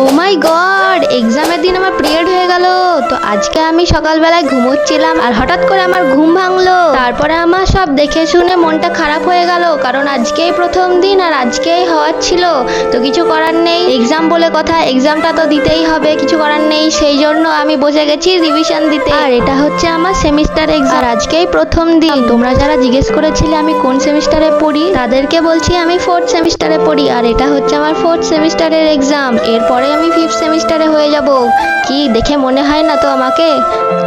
ও মাই god, এক্সামের দিন আমার পিরিয়ড হয়ে গেল। তো আজকে আমি সকালবেলায় ঘুমোচ্ছিলাম আর হঠাৎ করে আমার ঘুম ভাঙলো। তারপরে আমার সব দেখে শুনে মনটা খারাপ হয়ে গেল, কারণ আজকেই প্রথম দিন আর আজকেই হওয়ার ছিল। তো কিছু করার নেই, এক্সাম বলে কথা, এক্সামটা তো দিতেই হবে, কিছু করার নেই। সেই জন্য আমি বসে গেছি রিভিশন দিতে। আর এটা হচ্ছে আমার সেমিস্টার এক্সাম, আর আজকেই প্রথম দিন। তোমরা যারা জিজ্ঞেস করেছিলে আমি কোন সেমিস্টারে পড়ি, তাদেরকে বলছি আমি 4th সেমিস্টারে পড়ি। আর এটা হচ্ছে আমার 4th সেমিস্টারের এক্সাম। এরপরে আমি 5th সেমিস্টারে হয়ে যাব। কি দেখে মনে হয় না তো আমাকে?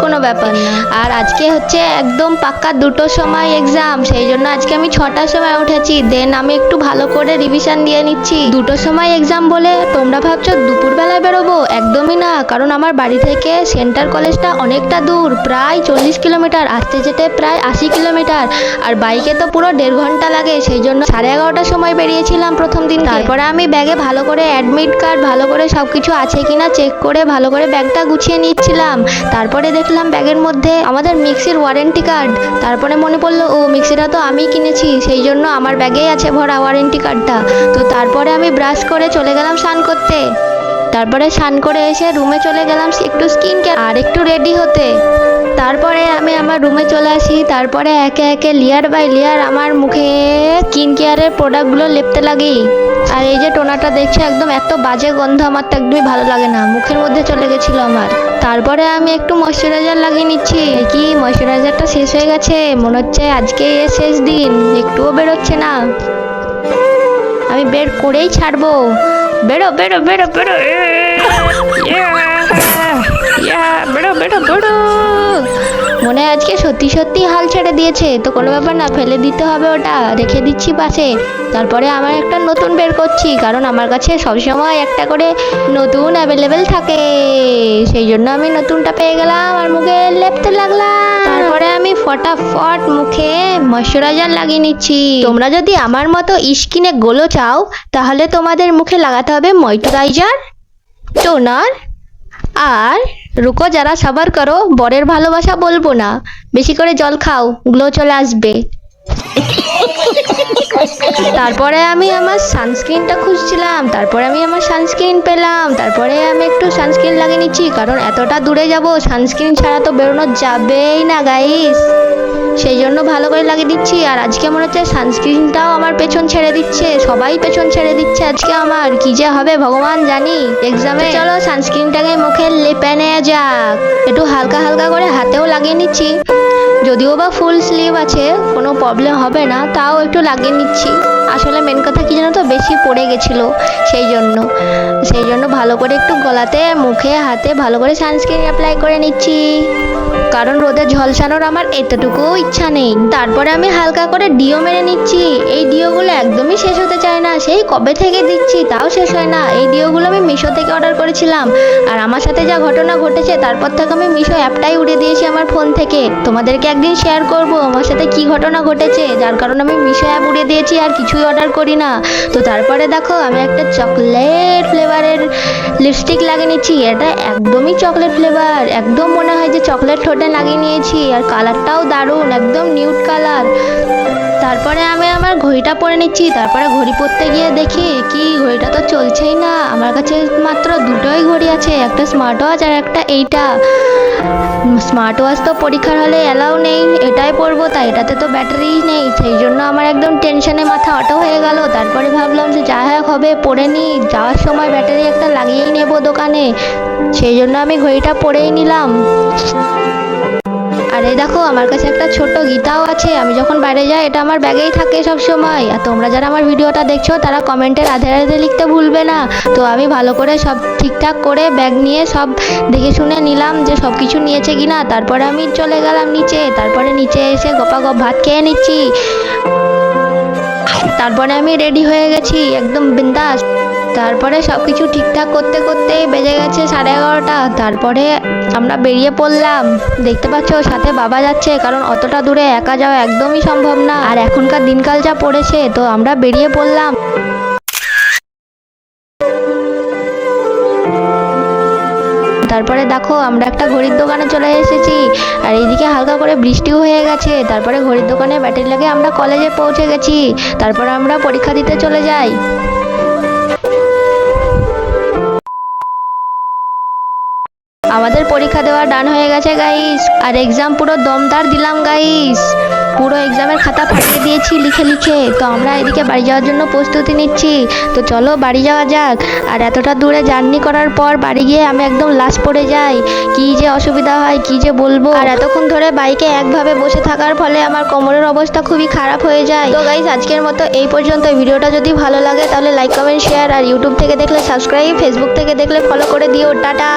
কোনো ব্যাপার না। আর আজকে হচ্ছে একদম পাক্কা 2টোর সময় এক্সাম, সেই জন্য আজকে আমি 6টার সময় উঠেছি। দেন আমি একটু ভালো করে রিভিশন দিয়ে নিচ্ছি। 2টোর সময় এক্সাম বলে তোমরা ভাবছো দুপুরবেলায় বেরোবো? একদমই না, কারণ আমার বাড়ি থেকে সেন্টার কলেজটা অনেকটা দূর, প্রায় 40 কিলোমিটার, আসতে যেতে প্রায় 80 কিলোমিটার। আর বাইকে তো পুরো 1.5 ঘন্টা লাগে। সেই জন্য 11:30টার সময় বেরিয়েছিলাম প্রথম দিন। তারপরে আমি ব্যাগে ভালো করে অ্যাডমিট কার্ড ভালো করে সবকিছু আছে কিনা চেক করে ভালো করে ব্যাগটা গুছিয়ে নিচ্ছিলাম। তারপরে দেখলাম ব্যাগের মধ্যে আমাদের মিক্সির ওয়ারেন্টি কার্ড। তারপরে মনে পড়লো, ও মিক্সিটা তো আমি কিনেছি, সেই জন্য আমার ব্যাগেই আছে ভরা ওয়ারেন্টি কার্ডটা। তো তারপরে আমি ব্রাশ করে চলে গেলাম স্নান করতে। তারপরে স্নান করে এসে রুমে চলে গেলাম একটু স্কিন কেয়ার আর একটু রেডি হতে। তারপরে আমি আমার রুমে চলে আসি। তারপরে একে একে লেয়ার বাই লেয়ার আমার মুখে স্কিন কেয়ারের প্রোডাক্টগুলো লেপতে লাগি। আর এই যে টোনাটা দেখছো, একদম এত বাজে গন্ধ, আমার তো একদমই ভালো লাগে না, মুখের মধ্যে চলে গেছিল আমার। তারপরে আমি একটু ময়শ্চারাইজার লাগিয়ে নিচ্ছি। কি ময়শ্চারাইজারটা শেষ হয়ে গেছে, মনে হচ্ছে আজকে এর শেষ দিন, একটুও বেরোচ্ছে না। আমি বের করেই ছাড়বো। বেরো বেরো বেরো বেরো, বেরো বেরো বেরো। মনে হয় আজকে সত্যি সত্যি হাল ছেড়ে দিয়েছে। তো কোনো ব্যাপার না, ফেলে দিতে হবে, ওটা রেখে দিচ্ছি পাশে। তারপরে আমার একটা নতুন বের করছি, কারণ আমার কাছে সবসময় একটা করে নতুন অ্যাভেলেবেল থাকে। সেই জন্য আমি নতুনটা পেয়ে গেলাম আর মুখে লেপতে লাগলাম। তারপরে আমি ফটাফট মুখে ময়শ্চারাইজার লাগিয়ে নিচ্ছি। তোমরা যদি আমার মতো স্কিনে গ্লো চাও, তাহলে তোমাদের মুখে লাগাতে হবে ময়শ্চারাইজার, টোনার আর রুকো যারা সবার করো, বরের ভালোবাসা বলবো না, বেশি করে জল খাও, গ্লো চলে আসবে। তারপরে আমি আমার সানস্ক্রিনটা খুঁজছিলাম, তারপরে আমি আমার সানস্ক্রিন পেলাম। তারপরে আমি একটু সানস্ক্রিন লাগিয়ে নিচ্ছি, কারণ এতটা দূরে যাব, সানস্ক্রিন ছাড়া তো বেরোনো যাবেই না গাইস। সেই জন্য ভালো করে লাগিয়ে দিচ্ছি। আর আজকে মনে হচ্ছে সানস্ক্রিনটাও আমার পেছন ছেড়ে দিচ্ছে, সবাই পেছন ছেড়ে দিচ্ছে আজকে আমার। কি যে হবে ভগবান জানি এক্সামে। চলো সানস্ক্রিনটাকে মুখে লেপে নেওয়া যাক। একটু হালকা হালকা করে হাতেও লাগিয়ে নিচ্ছি, যদিও বা ফুল স্লিভ আছে, কোনো প্রবলেম হবে না, তাও একটু লাগিয়ে নিচ্ছি। আসলে মেন কথা কি জানো তো, বেশি পড়ে গেছিল, সেই জন্য ভালো করে একটু গলাতে মুখে হাতে ভালো করে সানস্ক্রিন অ্যাপ্লাই করে নিচ্ছি, কারণ রোদে ঝলসানোর আমার এতটুকুও ইচ্ছা নেই। তারপরে আমি হালকা করে ডিও মেরে নিচ্ছি। এই ডিওগুলো একদমই শেষ হতে চায় না, সেই কবে থেকে দিচ্ছি তাও শেষ হয় না। এই ডিওগুলো আমি মিশো থেকে অর্ডার করেছিলাম, আর আমার সাথে যা ঘটনা ঘটেছে তারপর থেকে আমি মিশো অ্যাপটাই উড়িয়ে দিয়েছি আমার ফোন থেকে। তোমাদেরকে একদিন শেয়ার করব আমার সাথে কি ঘটনা ঘটেছে, যার কারণে আমি মিশো অ্যাপ উড়িয়ে দিয়েছি আর কিছুই অর্ডার করি না। তো তারপরে দেখো আমি একটা চকলেট ফ্লেভারের লিপস্টিক লাগিয়ে নিচ্ছি। এটা একদমই চকলেট ফ্লেভার, একদম মনে হয় যে চকলেট ঠোঁটে লাগিয়ে নিয়েছি। আর কালারটাও দারুণ, একদম নিউড কালার। তারপরে আমি আমার ঘড়িটা পরে নিচ্ছি। তারপরে ঘড়ি পরতে গিয়ে দেখি কি ঘড়িটা তো চলছেই না। আমার কাছে মাত্র 2টোই ঘড়ি আছে, একটা স্মার্ট ওয়াচ আর একটা এইটা। স্মার্ট ওয়াচ তো পরীক্ষার হলে অ্যালাউ নেই, এটাই পরবো, তাই এটাতে তো ব্যাটারি নেই। সেই জন্য আমার একদম টেনশনে মাথা অটো হয়ে গেল। তারপরে ভাবলাম যে যা হোক হবে, পরে নিই, যাওয়ার সময় ব্যাটারি একটা লাগিয়েই নেবো দোকানে। সেই জন্য আমি ঘড়িটা পরেই নিলাম। আর এই দেখো আমার কাছে একটা ছোট গীতাও আছে, আমি যখন বাইরে যাই এটা আমার ব্যাগেই থাকে সব সময়। আর তোমরা যারা আমার ভিডিওটা দেখছো তারা কমেন্টে রাধে রাধে লিখতে ভুলবে না। তো আমি ভালো করে সব ঠিকঠাক করে ব্যাগ নিয়ে সব দেখে শুনে নিলাম যে সব কিছু নিয়েছে কিনা। তারপরে আমি চলে গেলাম নিচে। তারপরে নিচে এসে গপাগপ ভাত খেয়ে নিচ্ছি। তারপরে আমি রেডি হয়ে গেছি একদম বিন্দাস। তারপরে সব কিছু ঠিকঠাক করতে করতেই বেজে গেছে 11:30টা। তারপরে আমরা বেরিয়ে পড়লাম। দেখতে পাচ্ছ সাথে বাবা যাচ্ছে, কারণ অতটা দূরে একা যাওয়া একদমই সম্ভব না, আর এখনকার দিনকাল যা পড়েছে। তো আমরা বেরিয়ে পড়লাম। তারপরে দেখো আমরা একটা ঘড়ির দোকানে চলে এসেছি, আর এইদিকে হালকা করে বৃষ্টিও হয়ে গেছে। তারপরে ঘড়ির দোকানে ব্যাটারি লাগিয়ে আমরা কলেজে পৌঁছে গেছি। তারপরে আমরা পরীক্ষা দিতে চলে যাই। আমাদের পরীক্ষা দেওয়া ডান হয়ে গেছে গাইস, আর এক্সাম পুরো দমদার দিলাম গাইস। পুরো এক্সামের খাতা ফাটিয়ে দিয়েছি লিখে লিখে। তো আমরা এদিকে বাড়ি যাওয়ার জন্য প্রস্তুতি নিচ্ছি। তো চলো বাড়ি যাওয়া যাক। আর এতটা দূরে জার্নি করার পর বাড়ি গিয়ে আমি একদম লাশ পড়ে যাই। কি যে অসুবিধা হয় কি যে বলবো। আর এতক্ষণ ধরে বাইকে একভাবে বসে থাকার ফলে আমার কোমরের অবস্থা খুবই খারাপ হয়ে যায়। তো গাইস আজকের মতো এই পর্যন্ত। ভিডিওটা যদি ভালো লাগে তাহলে লাইক কমেন্ট শেয়ার, আর ইউটিউব থেকে দেখলে সাবস্ক্রাইব, ফেসবুক থেকে দেখলে ফলো করে দিও। টাটা।